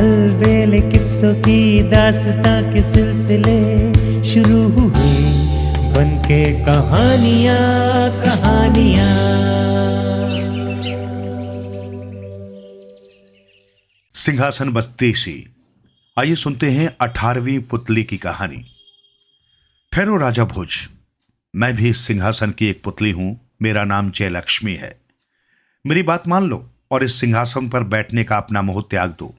अलबेले किस्सों की दास्तां के सिलसिले शुरू हुए, बनके कहानियां कहानियां। सिंहासन बत्तीसी। आइए सुनते हैं 18वीं पुतली की कहानी। ठहरो राजा भोज, मैं भी इस सिंहासन की एक पुतली हूं। मेरा नाम जयलक्ष्मी है। मेरी बात मान लो और इस सिंहासन पर बैठने का अपना मोह त्याग दो,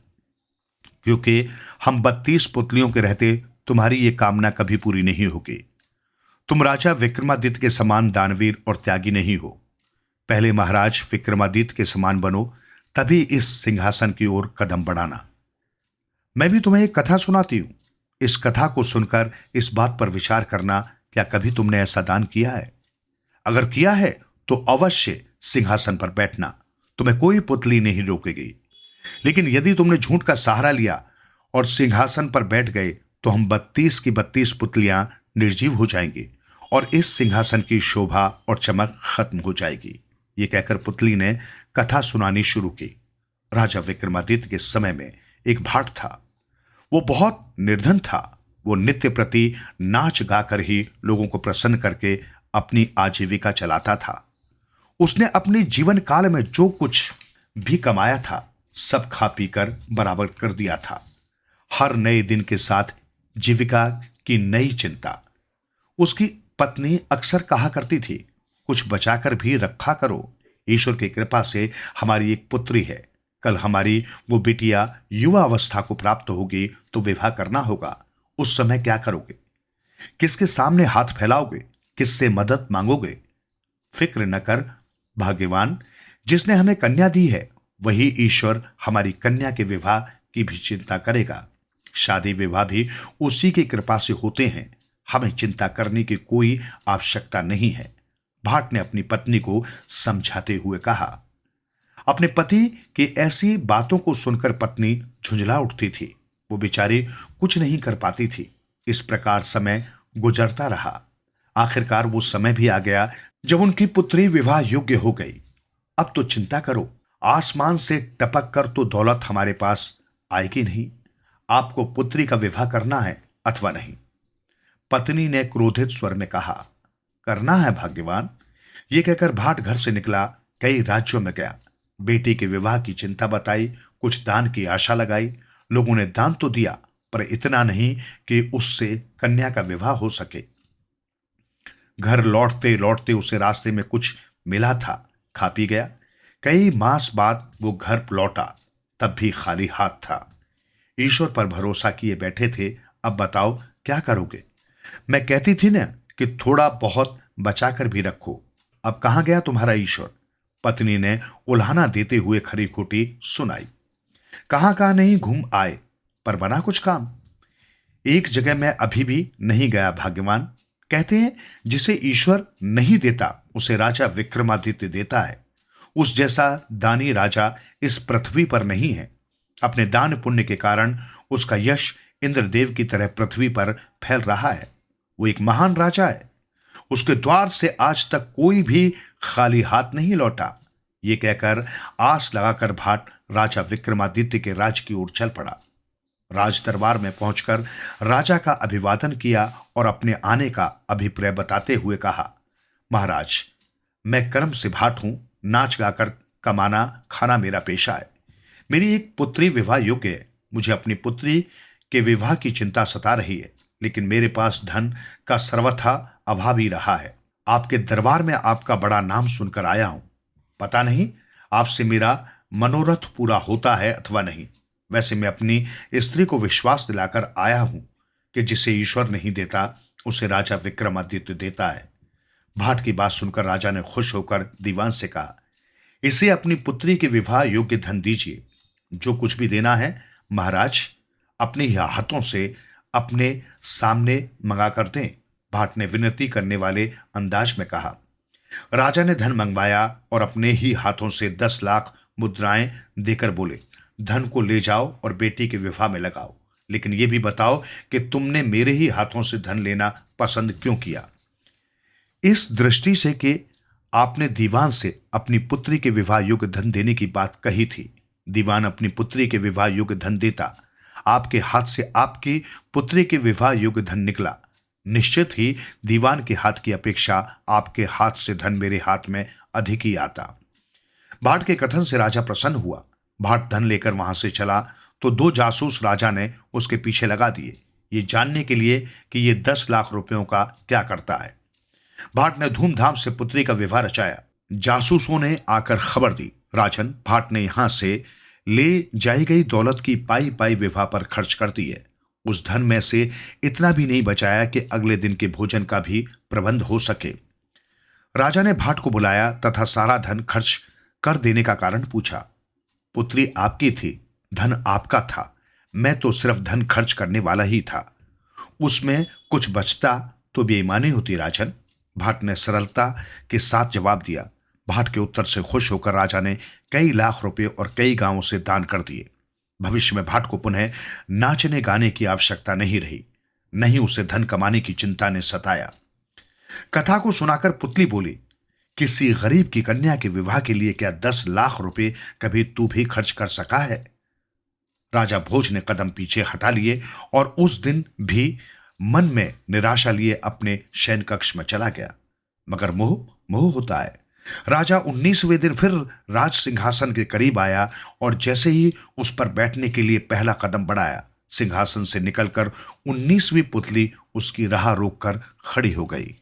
क्योंकि हम 32 पुतलियों के रहते तुम्हारी ये कामना कभी पूरी नहीं होगी। तुम राजा विक्रमादित्य के समान दानवीर और त्यागी नहीं हो। पहले महाराज विक्रमादित्य के समान बनो, तभी इस सिंहासन की ओर कदम बढ़ाना। मैं भी तुम्हें एक कथा सुनाती हूं। इस कथा को सुनकर इस बात पर विचार करना, क्या कभी तुमने ऐसा दान किया है? अगर किया है तो अवश्य सिंहासन पर बैठना, तुम्हें कोई पुतली नहीं रोकेगी। लेकिन यदि तुमने झूठ का सहारा लिया और सिंहासन पर बैठ गए तो हम 32 की 32 पुतलियां निर्जीव हो जाएंगी और इस सिंहासन की शोभा और चमक खत्म हो जाएगी। ये कहकर पुतली ने कथा सुनानी शुरू की। राजा विक्रमादित्य के समय में एक भाट था। वो बहुत निर्धन था। वो नित्य प्रति नाच गाकर ही लोगों को प्रसन्न करके अपनी आजीविका चलाता था। उसने अपने जीवन काल में जो कुछ भी कमाया था सब खा पीकर बराबर कर दिया था। हर नए दिन के साथ जीविका की नई चिंता। उसकी पत्नी अक्सर कहा करती थी, कुछ बचाकर भी रखा करो। ईश्वर की कृपा से हमारी एक पुत्री है। कल हमारी वो बिटिया युवा अवस्था को प्राप्त होगी तो विवाह करना होगा। उस समय क्या करोगे? किसके सामने हाथ फैलाओगे? किससे मदद मांगोगे? फिक्र न कर भाग्यवान, जिसने हमें कन्या दी है वही ईश्वर हमारी कन्या के विवाह की भी चिंता करेगा। शादी विवाह भी उसी की कृपा से होते हैं। हमें चिंता करने की कोई आवश्यकता नहीं है। भाट ने अपनी पत्नी को समझाते हुए कहा। अपने पति की ऐसी बातों को सुनकर पत्नी झुंझला उठती थी। वो बेचारी कुछ नहीं कर पाती थी। इस प्रकार समय गुजरता रहा। आखिरकार वो समय भी आ गया जब उनकी पुत्री विवाह योग्य हो गई। अब तो चिंता करो, आसमान से टपक कर तो दौलत हमारे पास आएगी नहीं। आपको पुत्री का विवाह करना है अथवा नहीं? पत्नी ने क्रोधित स्वर में कहा। करना है भाग्यवान। यह कहकर भाट घर से निकला, कई राज्यों में गया। बेटी के विवाह की चिंता बताई, कुछ दान की आशा लगाई। लोगों ने दान तो दिया, पर इतना नहीं कि उससे कन्या का विवाह हो सके। घर लौटते लौटते उसे रास्ते में कुछ मिला था, खा पी गया। कई मास बाद वो घर लौटा, तब भी खाली हाथ था। ईश्वर पर भरोसा किए बैठे थे। अब बताओ क्या करोगे? मैं कहती थी ना कि थोड़ा बहुत बचाकर भी रखो। अब कहां गया तुम्हारा ईश्वर? पत्नी ने उल्हाना देते हुए खरी खोटी सुनाई। कहां कहां नहीं घूम आए, पर बना कुछ काम? एक जगह मैं अभी भी नहीं गया भाग्यवान। कहते हैं जिसे ईश्वर नहीं देता उसे राजा विक्रमादित्य देता है। उस जैसा दानी राजा इस पृथ्वी पर नहीं है। अपने दान पुण्य के कारण उसका यश इंद्रदेव की तरह पृथ्वी पर फैल रहा है। वो एक महान राजा है। उसके द्वार से आज तक कोई भी खाली हाथ नहीं लौटा। ये कहकर आस लगाकर भाट राजा विक्रमादित्य के राज की ओर चल पड़ा। राज दरबार में पहुंचकर राजा का अभिवादन किया और अपने आने का अभिप्राय बताते हुए कहा, महाराज, मैं कर्म से भाट हूं। नाच गाकर कमाना खाना मेरा पेशा है। मेरी एक पुत्री विवाह योग्य है। मुझे अपनी पुत्री के विवाह की चिंता सता रही है, लेकिन मेरे पास धन का सर्वथा अभाव ही रहा है। आपके दरबार में आपका बड़ा नाम सुनकर आया हूं। पता नहीं आपसे मेरा मनोरथ पूरा होता है अथवा नहीं। वैसे मैं अपनी स्त्री को विश्वास दिलाकर आया हूं कि जिसे ईश्वर नहीं देता उसे राजा विक्रमादित्य देता है। भाट की बात सुनकर राजा ने खुश होकर दीवान से कहा, इसे अपनी पुत्री के विवाह योग्य धन दीजिए। जो कुछ भी देना है महाराज अपने ही हाथों से अपने सामने मंगा कर दें। भाट ने विनती करने वाले अंदाज में कहा। राजा ने धन मंगवाया और अपने ही हाथों से 10 लाख मुद्राएं देकर बोले, धन को ले जाओ और बेटी के विवाह में लगाओ। लेकिन यह भी बताओ कि तुमने मेरे ही हाथों से धन लेना पसंद क्यों किया? इस दृष्टि से कि आपने दीवान से अपनी पुत्री के विवाह योग्य धन देने की बात कही थी। दीवान अपनी पुत्री के विवाह योग्य धन देता, आपके हाथ से आपकी पुत्री के विवाह योग्य धन निकला, निश्चित ही दीवान के हाथ की अपेक्षा आपके हाथ से धन मेरे हाथ में अधिक ही आता। भाट के कथन से राजा प्रसन्न हुआ। भाट धन लेकर वहां से चला तो 2 जासूस राजा ने उसके पीछे लगा दिए, ये जानने के लिए कि ये 10 लाख रुपयों का क्या करता है। भाट ने धूमधाम से पुत्री का विवाह रचाया। जासूसों ने आकर खबर दी, राजन, भाट ने यहां से ले जाई गई दौलत की पाई पाई विवाह पर खर्च कर दी है। उस धन में से इतना भी नहीं बचाया कि अगले दिन के भोजन का भी प्रबंध हो सके। राजा ने भाट को बुलाया तथा सारा धन खर्च कर देने का कारण पूछा। पुत्री आपकी थी, धन आपका था, मैं तो सिर्फ धन खर्च करने वाला ही था, उसमें कुछ बचता तो बेईमानी होती राजन, भाट ने सरलता के साथ जवाब दिया। भाट के उत्तर से खुश होकर राजा ने कई लाख रुपए और कई गांवों से दान कर दिए। भविष्य में भाट को पुनः नाचने गाने की आवश्यकता नहीं रही, नहीं उसे धन कमाने की चिंता ने सताया। कथा को सुनाकर पुतली बोली, किसी गरीब की कन्या के विवाह के लिए क्या 10 लाख रुपए कभी तू भी खर्च कर सका है? राजा भोज ने कदम पीछे हटा लिए और उस दिन भी मन में निराशा लिए अपने शयन कक्ष में चला गया। मगर मोह मोह होता है। राजा 19वें दिन फिर राज सिंहासन के करीब आया और जैसे ही उस पर बैठने के लिए पहला कदम बढ़ाया, सिंहासन से निकलकर 19वीं पुतली उसकी राह रोककर खड़ी हो गई।